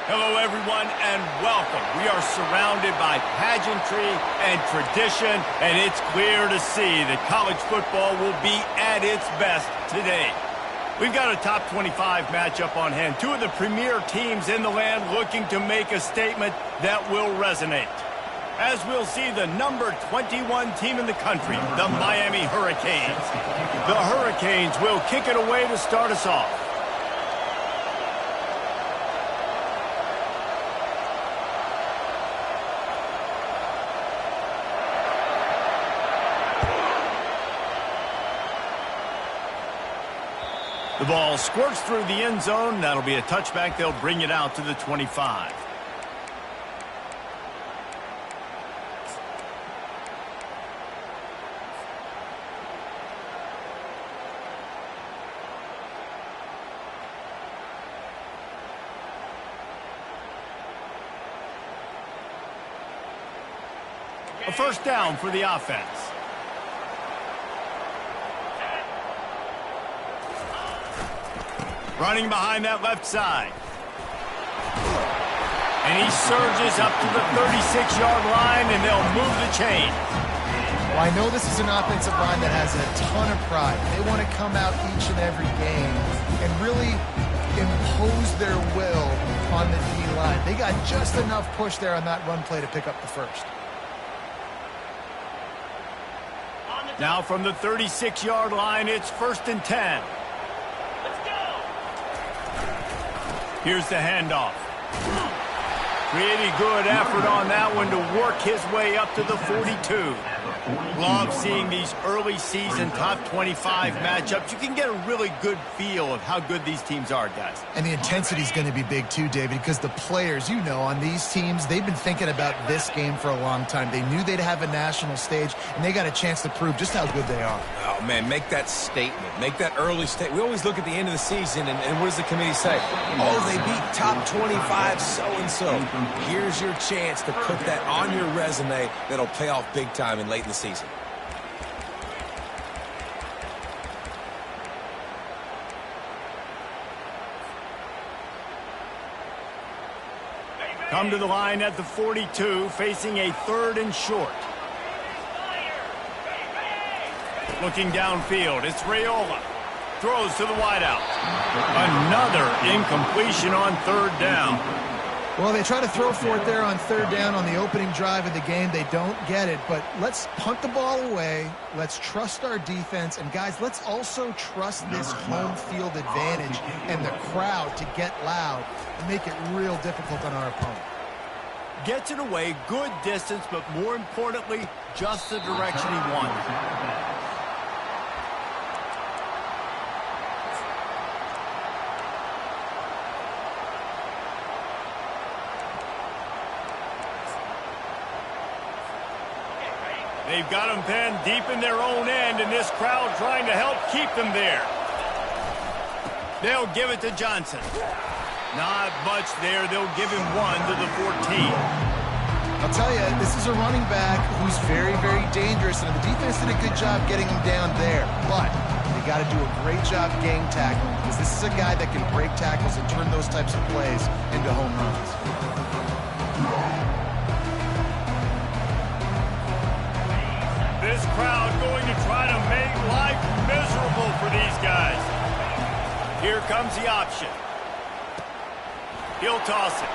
Hello, everyone, and welcome. We are surrounded by pageantry and tradition, and it's clear to see that college football will be at its best today. We've got a top 25 matchup on hand. Two of the premier teams in the land looking to make a statement that will resonate. As we'll see the number 21 team in the country, the Miami Hurricanes. The Hurricanes will kick it away to start us off. The ball squirts through the end zone. That'll be a touchback. They'll bring it out to the 25. A first down for the offense. Running behind that left side. And he surges up to the 36-yard line, and they'll move the chain. Well, I know this is an offensive line that has a ton of pride. They want to come out each and every game and really impose their will on the D-line. They got just enough push there on that run play to pick up the first. Now from the 36-yard line, it's 1st and 10. Here's the handoff. Pretty good effort on that one to work his way up to the 42. Love seeing these early season top 25 matchups. You can get a really good feel of how good these teams are, guys. And the intensity is going to be big too, David, because the players, you know, on these teams, they've been thinking about this game for a long time. They knew they'd have a national stage, and they got a chance to prove just how good they are. Oh, man, make that statement. Make that early statement. We always look at the end of the season, and what does the committee say? Oh, they beat top 25 so-and-so. Here's your chance to put that on your resume that'll pay off big time and late in the season. Come to the line at the 42, facing a 3rd and short. Looking downfield, it's Raiola. Throws to the wideout. Another incompletion on 3rd down. Well, they try to throw for it there on 3rd down on the opening drive of the game. They don't get it, but let's punt the ball away. Let's trust our defense. And, guys, let's also trust this home field advantage and the crowd to get loud and make it real difficult on our opponent. Gets it away, good distance, but more importantly, just the direction he wanted. They've got them pinned deep in their own end, and this crowd trying to help keep them there. They'll give it to Johnson. Not much there. They'll give him 1 to the 14. I'll tell you, this is a running back who's very, very dangerous, and the defense did a good job getting him down there. But they got to do a great job gang tackling, because this is a guy that can break tackles and turn those types of plays into home runs. This crowd going to try to make life miserable for these guys. Here comes the option. He'll toss it.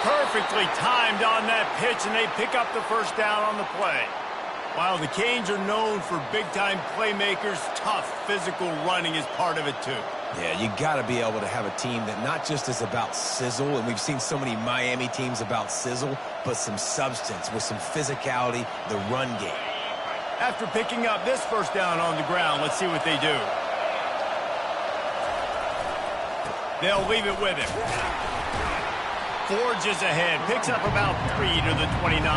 Perfectly timed on that pitch, and they pick up the first down on the play. While the Canes are known for big-time playmakers, tough physical running is part of it too. Yeah, you got to be able to have a team that not just is about sizzle, and we've seen so many Miami teams about sizzle, but some substance with some physicality, the run game. After picking up this first down on the ground, let's see what they do. They'll leave it with him. Forges ahead, picks up about 3 to the 29.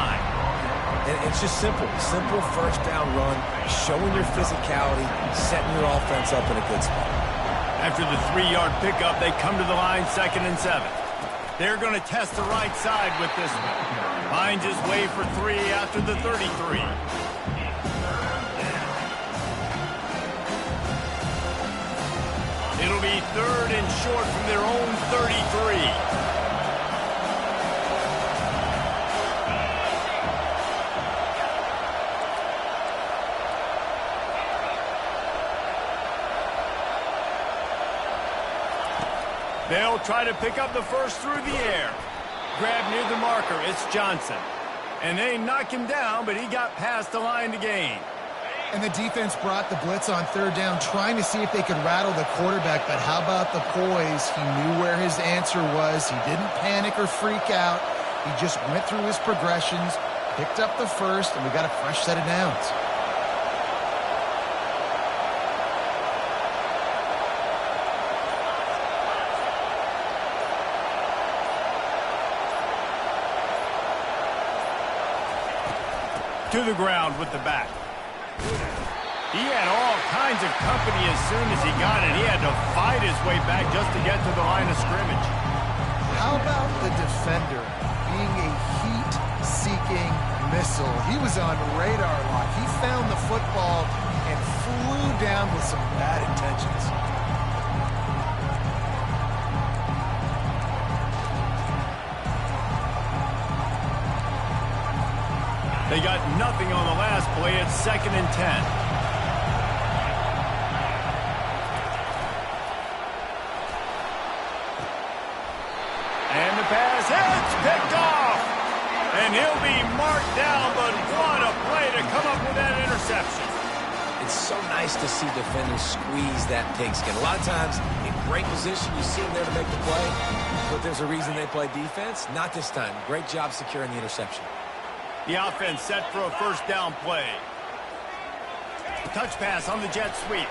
And it's just simple first down run, showing your physicality, setting your offense up in a good spot. After the 3-yard pickup, they come to the line 2nd and 7. They're going to test the right side with this one. Finds his way for 3 after the 33. It'll be 3rd and short from their own 33. They'll try to pick up the first through the air. Grab near the marker, it's Johnson. And they knock him down, but he got past the line to gain. And the defense brought the blitz on third down, trying to see if they could rattle the quarterback. But how about the poise? He knew where his answer was. He didn't panic or freak out. He just went through his progressions, picked up the first, and we got a fresh set of downs. To the ground with the back. He had all kinds of company as soon as he got it. He had to fight his way back just to get to the line of scrimmage. How about the defender being a heat-seeking missile? He was on radar lock. He found the football and flew down with some bad intentions. They got nothing on the last play. It's 2nd and 10. And the pass, it's picked off. And he'll be marked down, but what a play to come up with that interception. It's so nice to see defenders squeeze that pigskin. A lot of times, in great position, you see them there to make the play, but there's a reason they play defense. Not this time. Great job securing the interception. The offense set for a first down play. Touch pass on the jet sweep.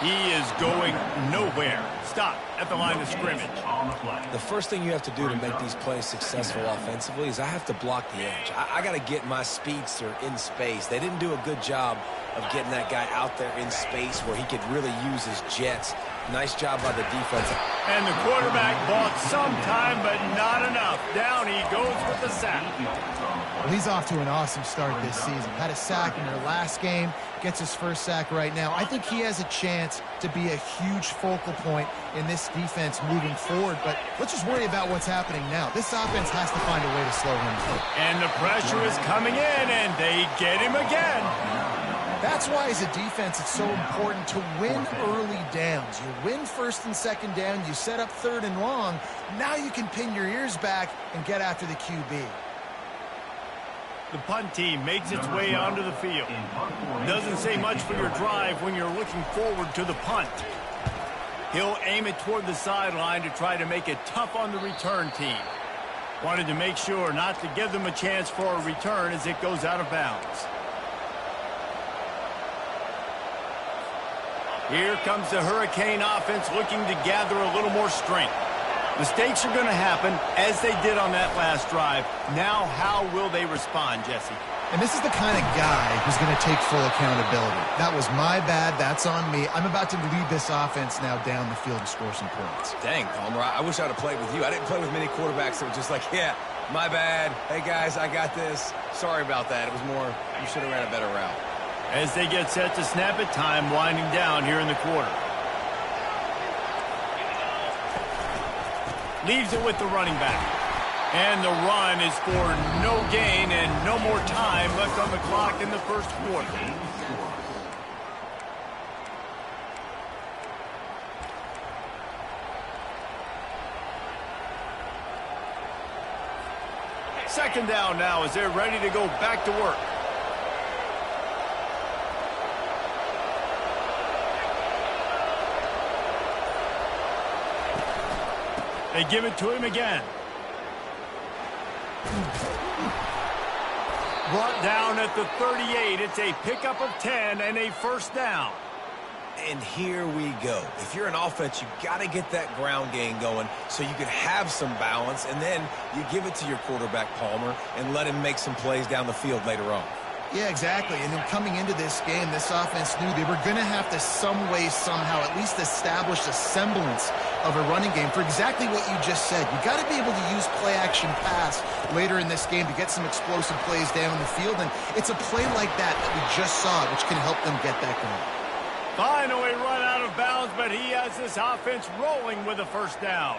He is going nowhere. Stop at the line of scrimmage. The first thing you have to do to make these plays successful offensively is I have to block the edge. I got to get my speedster in space. They didn't do a good job of getting that guy out there in space where he could really use his jets. Nice job by the defense. And the quarterback bought some time, but not enough. Down he goes with the sack. Well, he's off to an awesome start this season. Had a sack in their last game, gets his first sack right now. I think he has a chance to be a huge focal point in this defense moving forward, but let's just worry about what's happening now. This offense has to find a way to slow him down. And the pressure is coming in, and they get him again. That's why, as a defense, it's so important to win early downs. You win first and second down, you set up third and long. Now you can pin your ears back and get after the QB. The punt team makes its way onto the field. Doesn't say much for your drive when you're looking forward to the punt. He'll aim it toward the sideline to try to make it tough on the return team. Wanted to make sure not to give them a chance for a return as it goes out of bounds. Here comes the Hurricane offense looking to gather a little more strength. Mistakes are going to happen as they did on that last drive. Now how will they respond, Jesse? And this is the kind of guy who's going to take full accountability. That was my bad. That's on me. I'm about to lead this offense now down the field and score some points. Dang, Palmer, I wish I would have played with you. I didn't play with many quarterbacks that were just like, yeah, my bad. Hey, guys, I got this. Sorry about that. It was more, you should have ran a better route. As they get set to snap it, time winding down here in the quarter. Leaves it with the running back. And the run is for no gain and no more time left on the clock in the first quarter. Second down now as they're ready to go back to work. They give it to him again. Brought down at the 38. It's a pickup of 10 and a first down. And here we go. If you're an offense, you got to get that ground game going so you can have some balance, and then you give it to your quarterback, Palmer, and let him make some plays down the field later on. Yeah, exactly. And then coming into this game, this offense knew they were going to have to some way, somehow, at least establish a semblance of a running game for exactly what you just said. You got to be able to use play-action pass later in this game to get some explosive plays down the field. And it's a play like that that we just saw, which can help them get that going. Finally run out of bounds, but he has this offense rolling with a first down.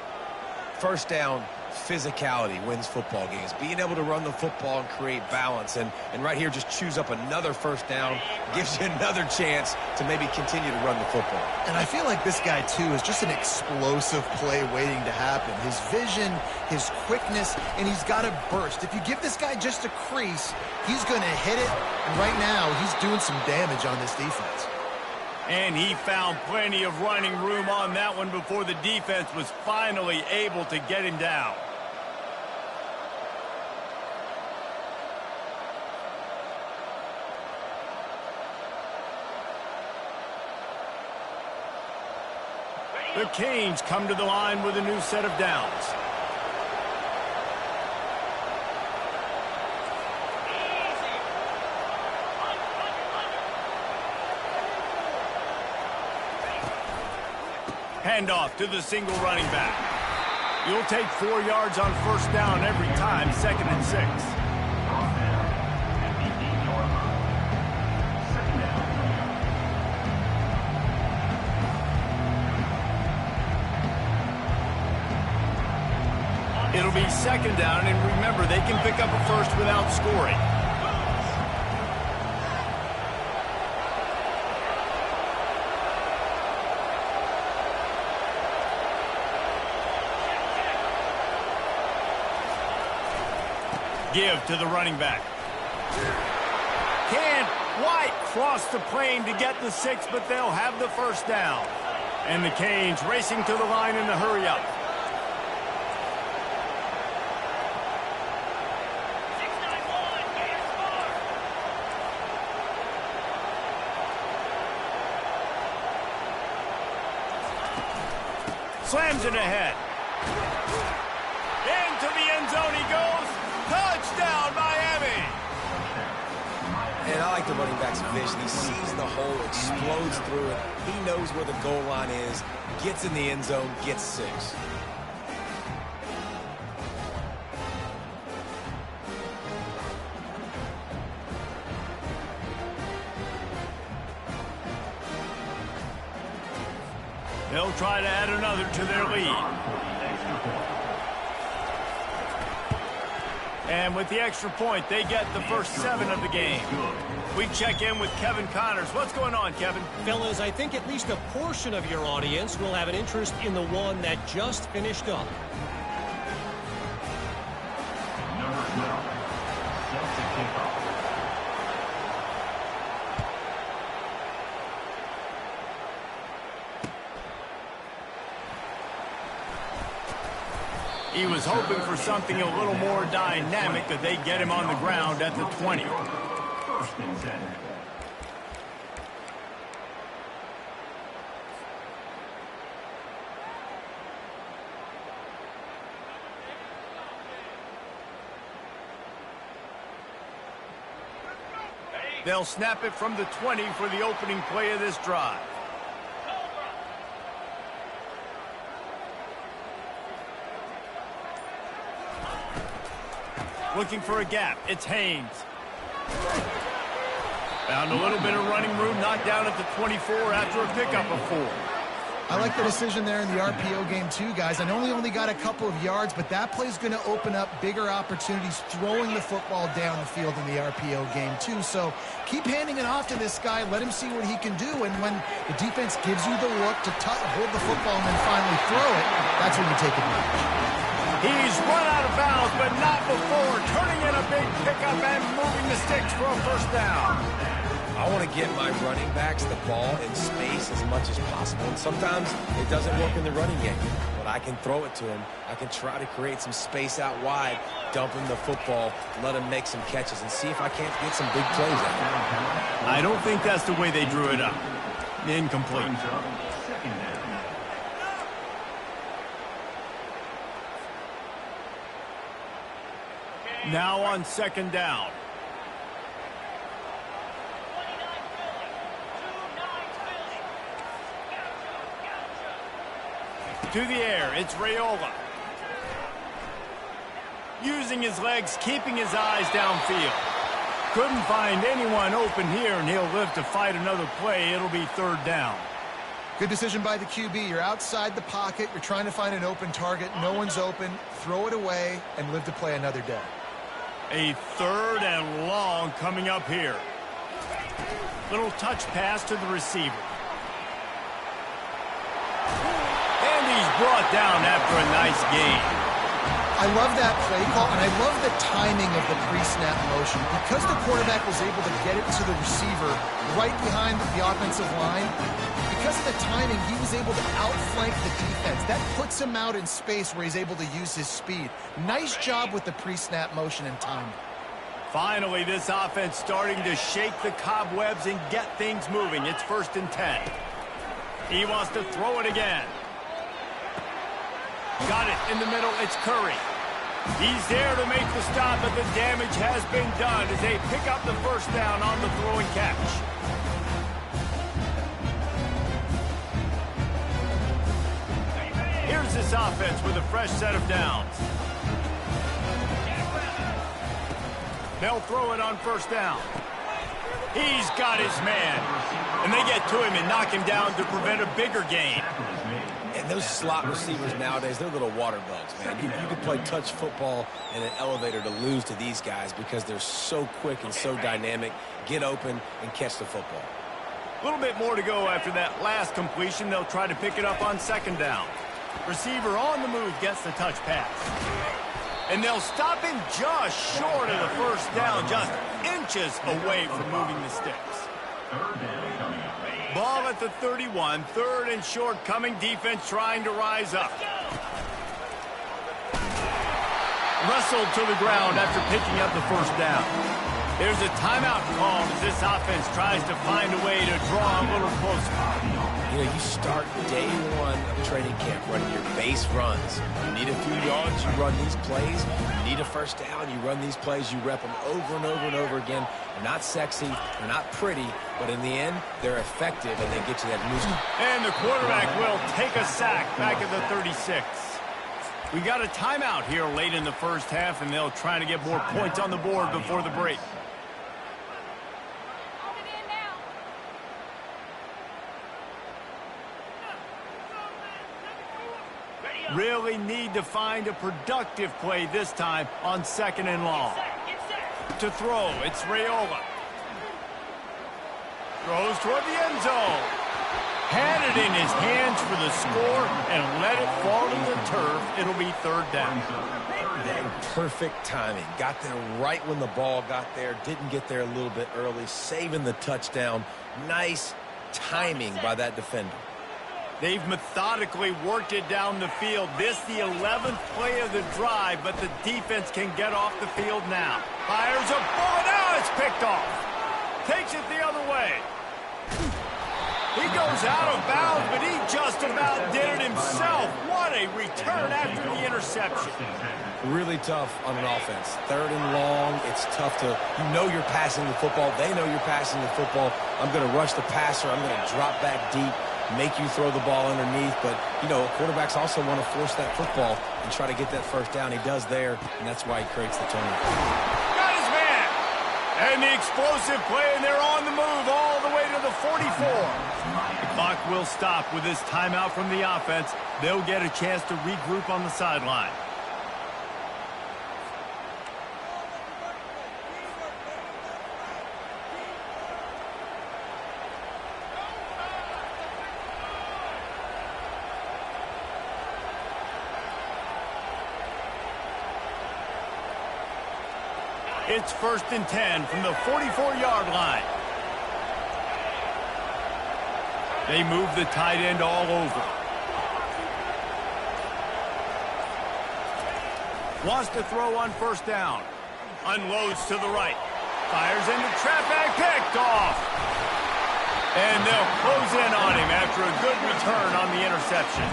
First down, physicality wins football games. Being able to run the football and create balance. And right here, just choose up another first down. Gives you another chance to maybe continue to run the football. And I feel like this guy, too, is just an explosive play waiting to happen. His vision, his quickness, and he's got a burst. If you give this guy just a crease, he's going to hit it. And right now, he's doing some damage on this defense. And he found plenty of running room on that one before the defense was finally able to get him down. The Canes come to the line with a new set of downs. Handoff to the single running back. You'll take 4 yards on first down every time, 2nd and 6. It'll be 2nd down, and remember, they can pick up a first without scoring. Give to the running back. Can't quite cross the plane to get the 6, but they'll have the first down. And the Canes racing to the line in a hurry up. Slams it ahead. Into the end zone he goes. Touchdown, Miami! And I like the running back's vision. He sees the hole, explodes through it. He knows where the goal line is, gets in the end zone, gets 6. They'll try to add another to their lead. And with the extra point, they get the first 7 of the game. We check in with Kevin Connors. What's going on, Kevin? Fellas, I think at least a portion of your audience will have an interest in the one that just finished up. He was hoping for something a little more dynamic, but they get him on the ground at the 20. They'll snap it from the 20 for the opening play of this drive. Looking for a gap. It's Haynes. Found a little bit of running room, knocked down at the 24 after a pickup of 4. I like the decision there in the RPO game too, guys. I know he only got a couple of yards, but that play's going to open up bigger opportunities throwing the football down the field in the RPO game too. So keep handing it off to this guy. Let him see what he can do. And when the defense gives you the look to hold the football and then finally throw it, that's when you take advantage. He's run out of bounds, but not before turning in a big pickup and moving the sticks for a first down. I want to get my running backs the ball in space as much as possible. And sometimes it doesn't work in the running game, but I can throw it to him. I can try to create some space out wide, dump him the football, let him make some catches, and see if I can't get some big plays out of him. I don't think that's the way they drew it up. Incomplete. Now on 2nd down. To the air, it's Raiola. Using his legs, keeping his eyes downfield. Couldn't find anyone open here, and he'll live to fight another play. It'll be 3rd down. Good decision by the QB. You're outside the pocket. You're trying to find an open target. No one's open. Throw it away and live to play another day. A 3rd and long coming up here. Little touch pass to the receiver. And he's brought down after a nice gain. I love that play call, and I love the timing of the pre-snap motion. Because the quarterback was able to get it to the receiver right behind the offensive line, because of the timing, he was able to outflank the defense. That puts him out in space where he's able to use his speed. Nice job with the pre-snap motion and timing. Finally, this offense starting to shake the cobwebs and get things moving. It's 1st and 10. He wants to throw it again. Got it in the middle. It's Curry. He's there to make the stop, but the damage has been done as they pick up the 1st down on the throwing catch. Here's this offense with a fresh set of downs. They'll throw it on 1st down. He's got his man. And they get to him and knock him down to prevent a bigger gain. And those slot receivers nowadays, they're little water bugs, man. You can play touch football in an elevator to lose to these guys because they're so quick and so dynamic. Get open and catch the football. A little bit more to go after that last completion. They'll try to pick it up on 2nd down. Receiver on the move gets the touch pass. And they'll stop him just short of the 1st down, just inches away from moving the sticks. Ball at the 31, 3rd and short coming. Defense trying to rise up. Wrestled to the ground after picking up the 1st down. There's a timeout called as this offense tries to find a way to draw a little closer. You know, you start day 1 of training camp running your base runs. You need a few yards, you run these plays. You need a 1st down, you run these plays. You rep them over and over and over again. They're not sexy, they're not pretty, but in the end, they're effective and they get you that boost. And the quarterback will take a sack back at the 36. We got a timeout here late in the 1st half, and they'll try to get more points on the board before the break. Really need to find a productive play this time on 2nd and long. To throw, it's Raiola. Throws toward the end zone. Had it in his hands for the score and let it fall to the turf. It'll be 3rd down. Perfect timing. Got there right when the ball got there. Didn't get there a little bit early. Saving the touchdown. Nice timing by that defender. They've methodically worked it down the field. This the 11th play of the drive, but the defense can get off the field now. Fires a bullet. Now it's picked off. Takes it the other way. He goes out of bounds, but he just about did it himself. What a return after the interception. Really tough on an offense. 3rd and long, it's tough to, you know you're passing the football. They know you're passing the football. I'm going to rush the passer. I'm going to drop back deep, make you throw the ball underneath. But, you know, quarterbacks also want to force that football and try to get that 1st down. He does there, and that's why he creates the turnover. Got his man. And the explosive play, and they're on the move all the way to the 44. The clock will stop with this timeout from the offense. They'll get a chance to regroup on the sideline. It's 1st and 10 from the 44-yard line. They move the tight end all over. Wants to throw on 1st down. Unloads to the right. Fires into trap bag, picked off. And they'll close in on him after a good return on the interception.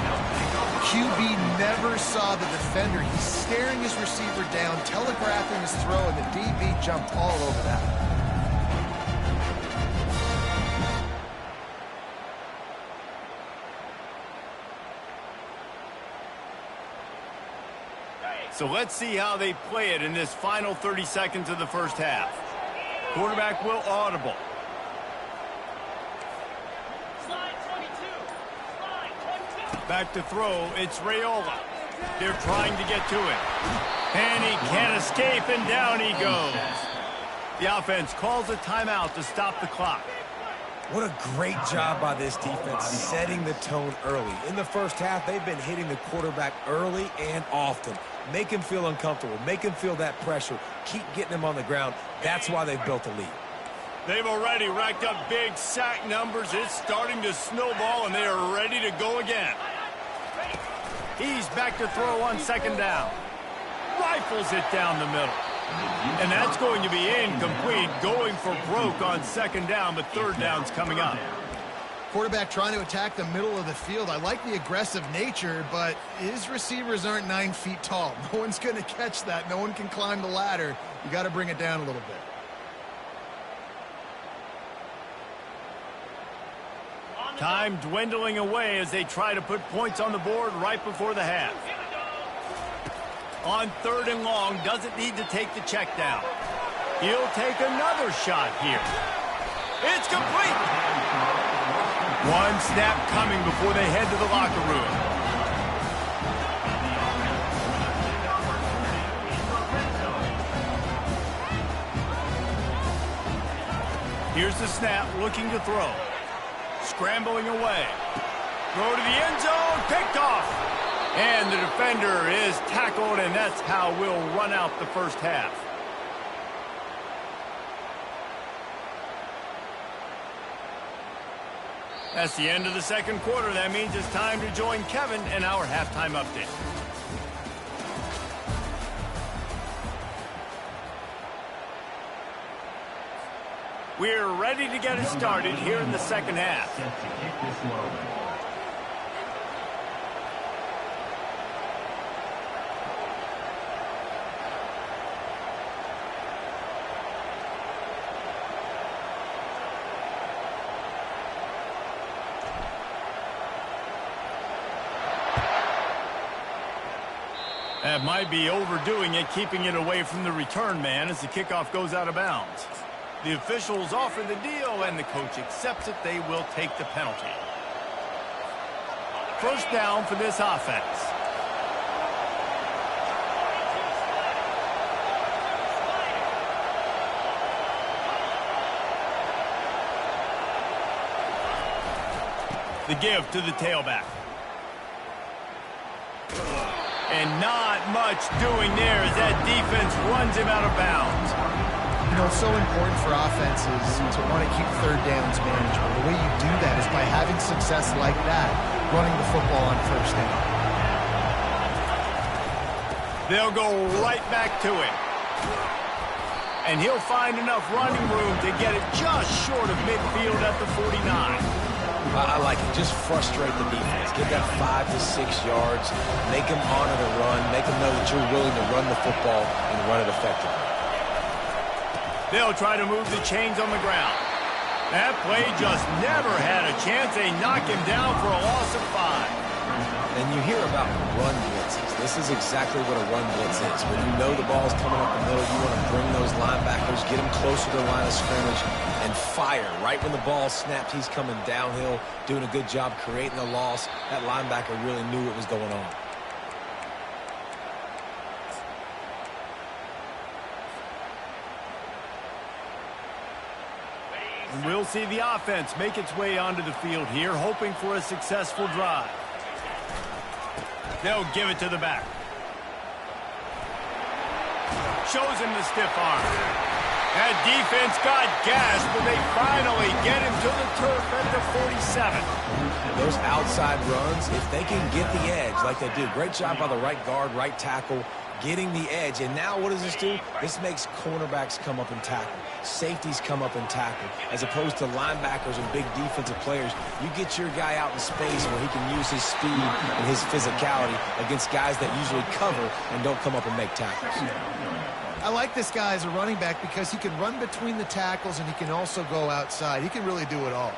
QB never saw the defender. He's staring his receiver down, telegraphing his throw, and the DB jumped all over that. So let's see how they play it in this final 30 seconds of the 1st half. Quarterback will audible. Back to throw, it's Raiola. They're trying to get to him. And he can't escape, and down he goes. The offense calls a timeout to stop the clock. What a great job by this defense setting the tone early. In the first half, they've been hitting the quarterback early and often. Make him feel uncomfortable. Make him feel that pressure. Keep getting him on the ground. That's why they've built a lead. They've already racked up big sack numbers. It's starting to snowball, and they are ready to go again. He's back to throw on second down. Rifles it down the middle. And that's going to be incomplete, going for broke on second down, but third down's coming up. Quarterback trying to attack the middle of the field. I like the aggressive nature, but his receivers aren't 9 feet tall. No one's going to catch that. No one can climb the ladder. You got to bring it down a little bit. Time dwindling away as they try to put points on the board right before the half. On third and long, doesn't need to take the check down. He'll take another shot here. It's complete. One snap coming before they head to the locker room. Here's the snap, looking to throw. Scrambling away. Throw to the end zone, picked off. And the defender is tackled, and that's how we'll run out the first half. That's the end of the second quarter. That means it's time to join Kevin in our halftime update. We're ready to get it started here in the second half. That might be overdoing it, keeping it away from the return man as the kickoff goes out of bounds. The officials offer the deal, and the coach accepts it. They will take the penalty. First down for this offense. The give to the tailback. And not much doing there as that defense runs him out of bounds. You know, it's so important for offenses to want to keep third downs manageable. The way you do that is by having success like that, running the football on first down. They'll go right back to him. And he'll find enough running room to get it just short of midfield at the 49. I like it. Just frustrate the defense. Get that 5 to 6 yards. Make them honor the run. Make them know that you're willing to run the football and run it effectively. They'll try to move the chains on the ground. That play just never had a chance. They knock him down for a loss of 5. And you hear about run blitzes. This is exactly what a run blitz is. When you know the ball's coming up the middle, you want to bring those linebackers, get them closer to the line of scrimmage, and fire. Right when the ball snapped, he's coming downhill, doing a good job creating a loss. That linebacker really knew what was going on. And we'll see the offense make its way onto the field here, hoping for a successful drive. They'll give it to the back. Shows him the stiff arm. That defense got gashed, but they finally get him to the turf at the 47. Those outside runs, if they can get the edge like they do, great job by the right guard, right tackle, getting the edge. And now what does this do? This makes cornerbacks come up and tackle. Safeties come up and tackle. As opposed to linebackers and big defensive players, you get your guy out in space where he can use his speed and his physicality against guys that usually cover and don't come up and make tackles. I like this guy as a running back because he can run between the tackles and he can also go outside. He can really do it all.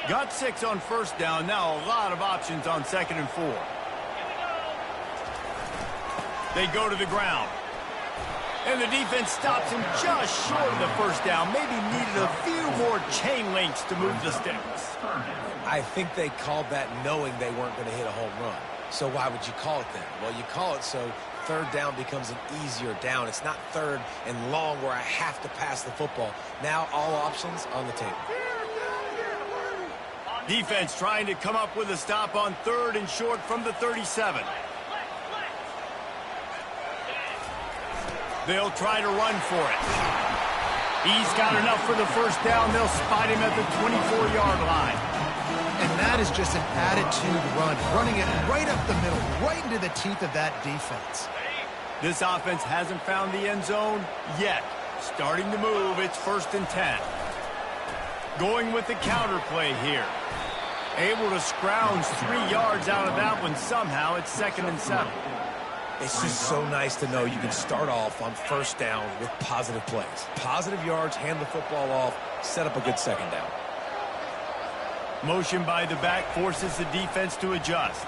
Got 6 on first down. Now a lot of options on 2nd and 4. They go to the ground. And the defense stops him just short of the first down. Maybe needed a few more chain links to move the sticks. I think they called that knowing they weren't going to hit a home run. So why would you call it then? Well, you call it so third down becomes an easier down. It's not third and long where I have to pass the football. Now all options on the table. Defense trying to come up with a stop on third and short from the 37. They'll try to run for it. He's got enough for the first down. They'll spot him at the 24-yard line. And that is just an attitude run, running it right up the middle, right into the teeth of that defense. This offense hasn't found the end zone yet. Starting to move, it's 1st and 10. Going with the counter play here. Able to scrounge 3 yards out of that one somehow. It's 2nd and 7. It's just so nice to know you can start off on first down with positive plays. Positive yards, hand the football off, set up a good second down. Motion by the back forces the defense to adjust.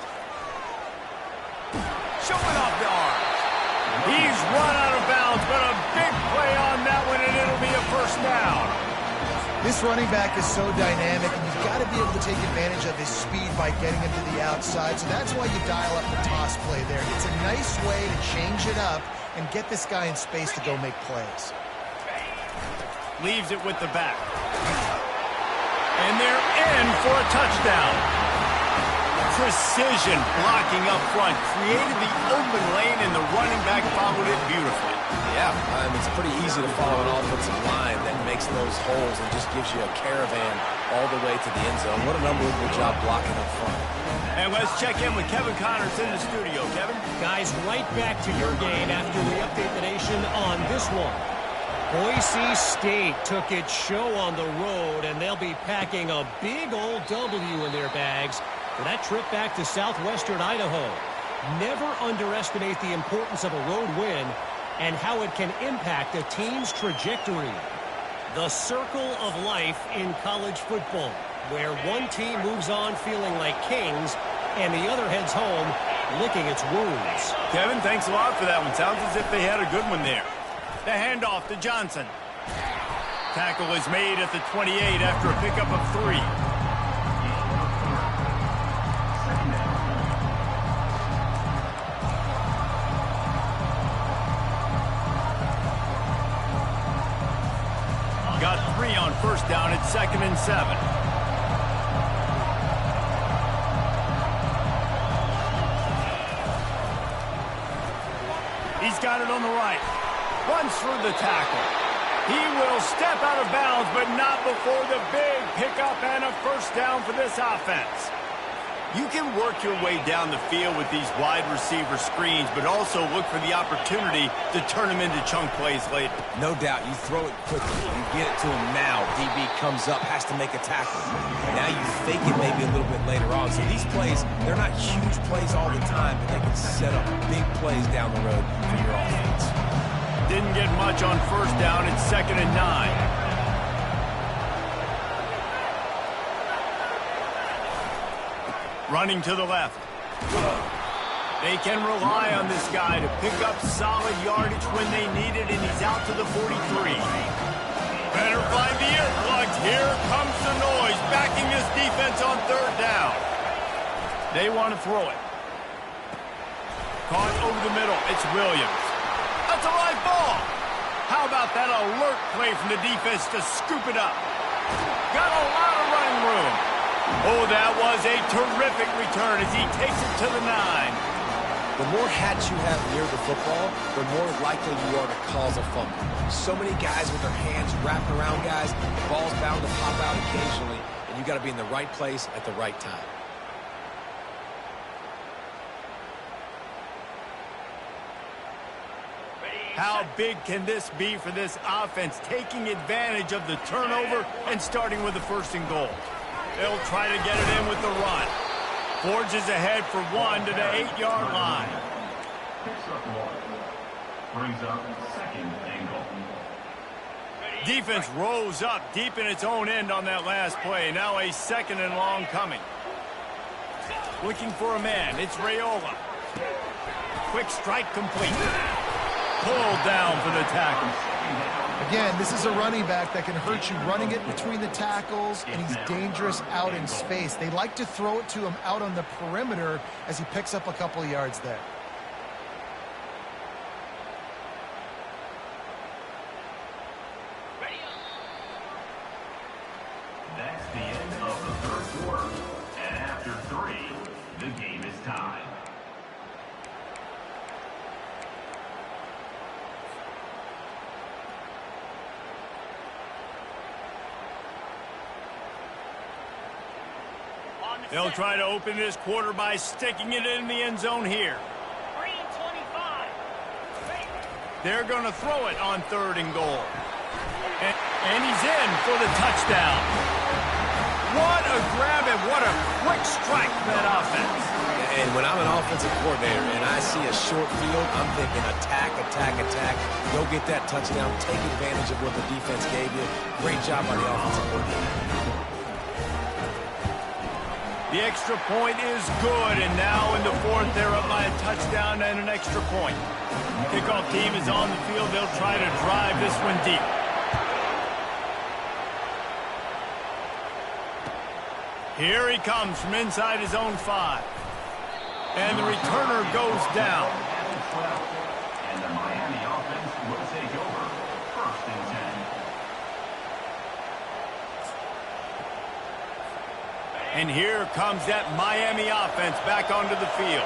Showing off the arm. He's run out of bounds, but a big play on that one, and it'll be a first down. This running back is so dynamic, and you've got to be able to take advantage of his speed by getting him to the outside, so that's why you dial up the toss play there. It's a nice way to change it up and get this guy in space to go make plays. Leaves it with the back. And they're in for a touchdown. Precision blocking up front, created the open lane, and the running back followed it beautifully. Yeah, it's pretty easy to follow an offensive line that makes those holes and just gives you a caravan all the way to the end zone. What an unbelievable job blocking up front. And let's check in with Kevin Connors in the studio. Kevin? Guys, right back to your game after we update the nation on this one. Boise State took its show on the road, and they'll be packing a big old W in their bags for that trip back to southwestern Idaho. Never underestimate the importance of a road win and how it can impact a team's trajectory. The circle of life in college football, where one team moves on feeling like kings and the other heads home licking its wounds. Kevin, thanks a lot for that one. Sounds as if they had a good one there. The handoff to Johnson. Tackle is made at the 28 after a pickup of 3. Got 3 on first down at 2nd and 7. He's got it on the right. Runs through the tackle. He will step out of bounds, but not before the big pickup and a first down for this offense. You can work your way down the field with these wide receiver screens, but also look for the opportunity to turn them into chunk plays later. No doubt, you throw it quickly. You get it to him now. DB comes up, has to make a tackle. Now you fake it maybe a little bit later on. So these plays, they're not huge plays all the time, but they can set up big plays down the road for your offense. Didn't get much on first down. It's 2nd and 9. Running to the left. They can rely on this guy to pick up solid yardage when they need it, and he's out to the 43. Better find the earplugs. Here comes the noise, backing this defense on third down. They want to throw it. Caught over the middle. It's Williams. That's a live ball. How about that alert play from the defense to scoop it up? Got a lot of running room. Oh, that was a terrific return as he takes it to the 9. The more hats you have near the football, the more likely you are to cause a fumble. So many guys with their hands wrapped around guys, the ball's bound to pop out occasionally, and you got to be in the right place at the right time. How big can this be for this offense, taking advantage of the turnover and starting with the 1st and goal? They'll try to get it in with the run. Forges ahead for 1 to the 8-yard line. Brings up 2nd and goal. Defense rose up deep in its own end on that last play. Now a 2nd and long coming. Looking for a man. It's Raiola. Quick strike complete. pulled down for the tackle. Again, this is a running back that can hurt you running it between the tackles, and he's dangerous out in space. They like to throw it to him out on the perimeter as he picks up a couple of yards there. That's the end of the third quarter. And after 3, the game is tied. They'll try to open this quarter by sticking it in the end zone here. 3 and 25. They're going to throw it on 3rd and goal. And he's in for the touchdown. What a grab and what a quick strike for that offense. And when I'm an offensive coordinator and I see a short field, I'm thinking attack, attack, attack. Go get that touchdown. Take advantage of what the defense gave you. Great job by the offensive coordinator. The extra point is good, and now in the 4th, they're up by a touchdown and an extra point. Kickoff team is on the field. They'll try to drive this one deep. Here he comes from inside his own 5. And the returner goes down. And the Miami offense will take over. 1st and 10. And here comes that Miami offense back onto the field.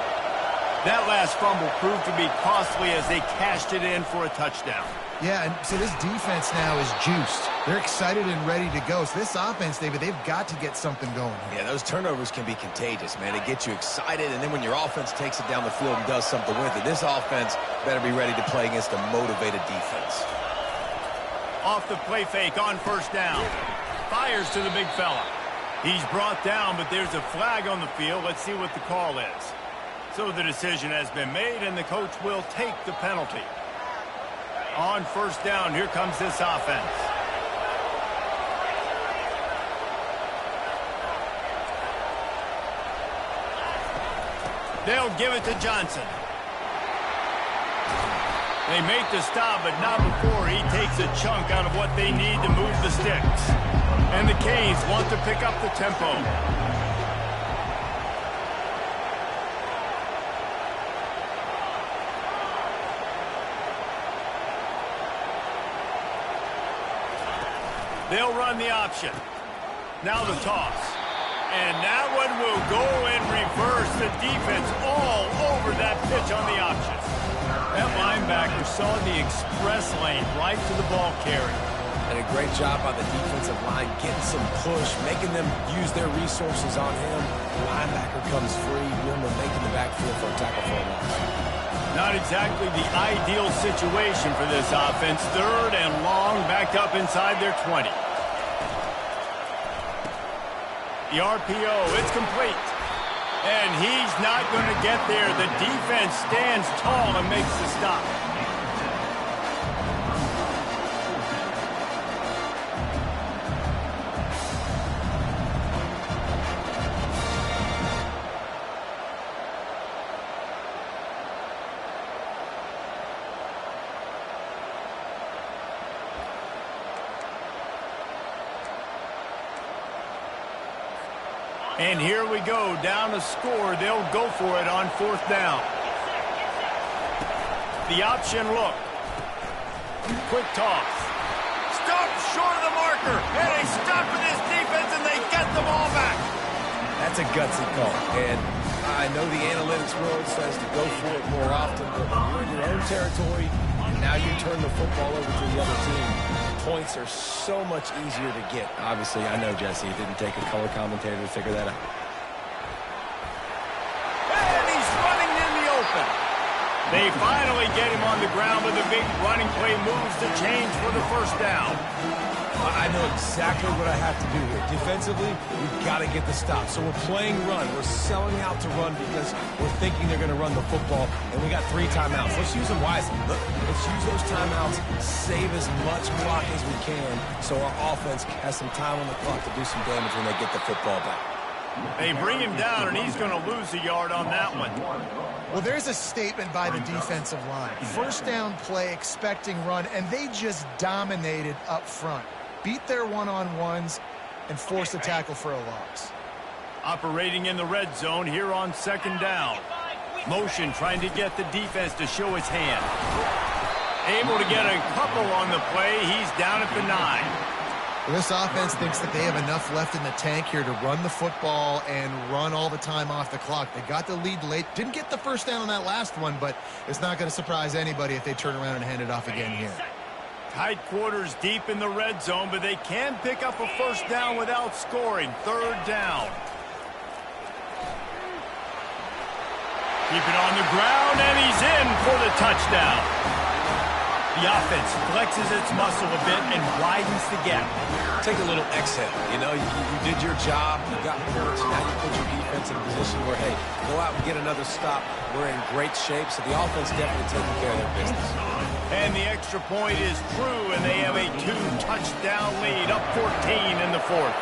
That last fumble proved to be costly as they cashed it in for a touchdown. Yeah, and so this defense now is juiced. They're excited and ready to go. So this offense, David, they've got to get something going. Yeah, those turnovers can be contagious, man. They get you excited, and then when your offense takes it down the field and does something with it, this offense better be ready to play against a motivated defense. Off the play fake on 1st down. Fires to the big fella. He's brought down, but there's a flag on the field. Let's see what the call is. So the decision has been made, and the coach will take the penalty. On 1st down, here comes this offense. They'll give it to Johnson. They make the stop, but not before he takes a chunk out of what they need to move the sticks. And the Canes want to pick up the tempo. They'll run the option. Now the toss. And that one will go in reverse. The defense all over that pitch on the option. That linebacker saw the express lane right to the ball carrier. And a great job by the defensive line getting some push, making them use their resources on him. The linebacker comes free, Wilmer making the backfield for a tackle for a loss. Not exactly the ideal situation for this offense. 3rd and long, backed up inside their 20. The RPO, it's complete. And he's not going to get there. The defense stands tall and makes the stop. And here we go, down a score. They'll go for it on 4th down. The option look. Quick toss. Stop short of the marker. And they stop for this defense, and they get the ball back. That's a gutsy call. And I know the analytics world says to go for it more often, but when you're in your own territory, now you turn the football over to the other team. Points are so much easier to get. Obviously, I know, Jesse, it didn't take a color commentator to figure that out. And he's running in the open. They finally get him on the ground with a big running play, moves the chains for the 1st down. I know exactly what I have to do here. Defensively, we've got to get the stop. So we're playing run. We're selling out to run because we're thinking they're going to run the football, and we got 3 timeouts. Let's use them wisely. Let's use those timeouts, save as much clock as we can so our offense has some time on the clock to do some damage when they get the football back. They bring him down, and he's going to lose a yard on that one. Well, there's a statement by the defensive line. First down play, expecting run, and they just dominated up front. Beat their one-on-ones and forced a tackle for a loss. Operating in the red zone here on second down. Motion trying to get the defense to show his hand. Able to get a couple on the play. He's down at the 9. Well, this offense thinks that they have enough left in the tank here to run the football and run all the time off the clock. They got the lead late. Didn't get the first down on that last one, but it's not going to surprise anybody if they turn around and hand it off again here. Tight quarters deep in the red zone, but they can pick up a first down without scoring. Third down. Keep it on the ground, and he's in for the touchdown. The offense flexes its muscle a bit and widens the gap. Take a little exhale. You know, you did your job. You got points. Now you put your defense in a position where, hey, go out and get another stop. We're in great shape, so the offense definitely taking care of their business. And the extra point is true, and they have a 2-touchdown lead, up 14 in the fourth.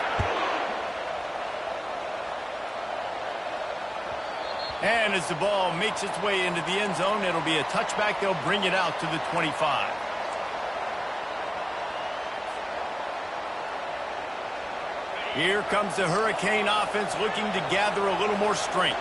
And as the ball makes its way into the end zone, it'll be a touchback. They'll bring it out to the 25. Here comes the Hurricane offense looking to gather a little more strength.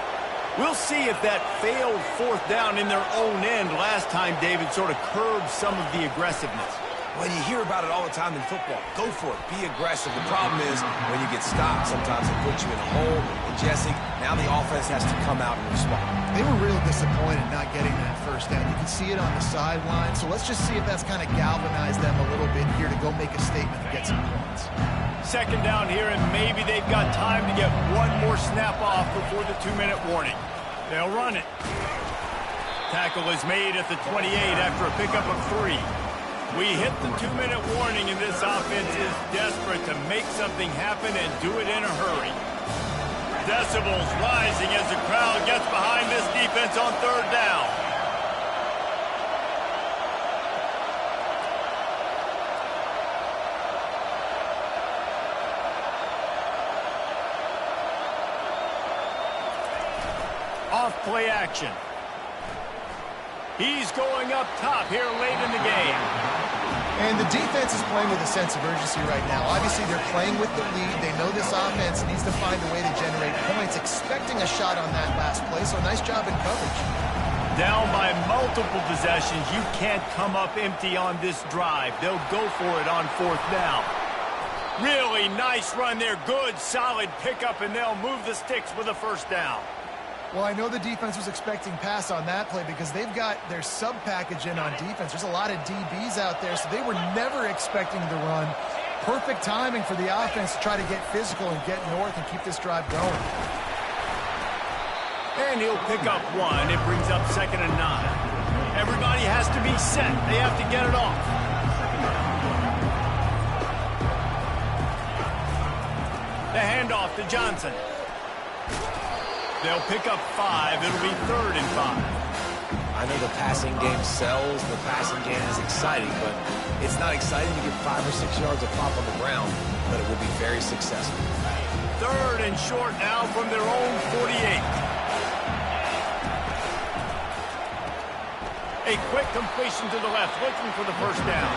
We'll see if that failed fourth down in their own end last time, David, sort of curbed some of the aggressiveness. Well, you hear about it all the time in football. Go for it. Be aggressive. The problem is when you get stopped, sometimes it puts you in a hole. And, Jesse, now the offense has to come out and respond. They were real disappointed not getting that first down. You can see it on the sideline. So let's just see if that's kind of galvanized them a little bit here to go make a statement and get some points. Second down here, and maybe they've got time to get one more snap off before the 2-minute warning. They'll run it. Tackle is made at the 28 after a pickup of 3. We hit the 2-minute warning, and this offense is desperate to make something happen and do it in a hurry. Decibels rising as the crowd gets behind this defense on third down. Off play action. He's going up top here late in the game. And the defense is playing with a sense of urgency right now. Obviously, they're playing with the lead. They know this offense needs to find a way to generate points, expecting a shot on that last play, so nice job in coverage. Down by multiple possessions, you can't come up empty on this drive. They'll go for it on fourth down. Really nice run there. Good, solid pickup, and they'll move the sticks with a first down. Well, I know the defense was expecting pass on that play because they've got their sub-package in on defense. There's a lot of DBs out there, so they were never expecting the run. Perfect timing for the offense to try to get physical and get north and keep this drive going. And he'll pick up 1. It brings up 2nd and 9. Everybody has to be set. They have to get it off. The handoff to Johnson. They'll pick up 5. It'll be 3rd and 5. I know the passing game sells. The passing game is exciting, but it's not exciting to get 5 or 6 yards of pop on the ground, but it will be very successful. 3rd and short now from their own 48. A quick completion to the left, looking for the first down.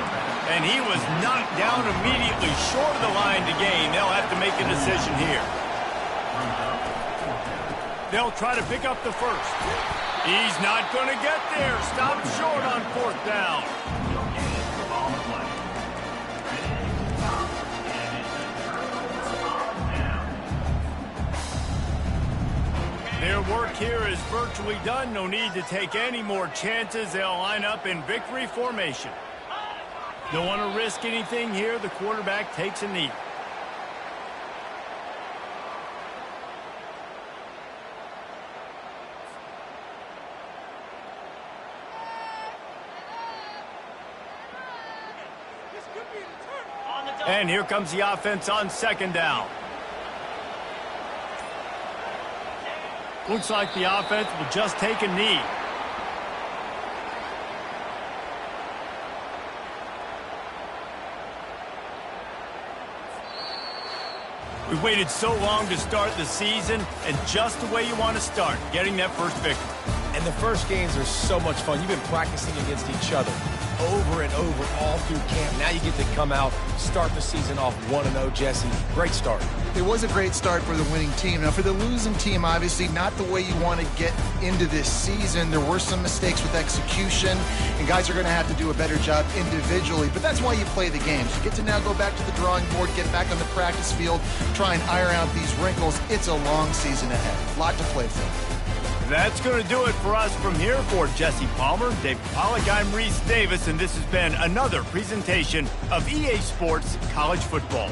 And he was knocked down immediately short of the line to gain. They'll have to make a decision here. They'll try to pick up the first. He's not going to get there. Stopped short on fourth down. Their work here is virtually done. No need to take any more chances. They'll line up in victory formation. Don't want to risk anything here. The quarterback takes a knee. And here comes the offense on second down. Looks like the offense will just take a knee. We waited so long to start the season, and just the way you want to start, getting that first victory. And the first games are so much fun. You've been practicing against each other over and over all through camp. Now you get to come out, start the season off 1-0, Jesse. Great start. It was a great start for the winning team. Now, for the losing team, obviously not the way you want to get into this season. There were some mistakes with execution, and guys are going to have to do a better job individually. But that's why you play the games. You get to now go back to the drawing board, get back on the practice field, try and iron out these wrinkles. It's a long season ahead. A lot to play for. That's going to do it for us from here. For Jesse Palmer, David Pollack, I'm Reese Davis, and this has been another presentation of EA Sports College Football.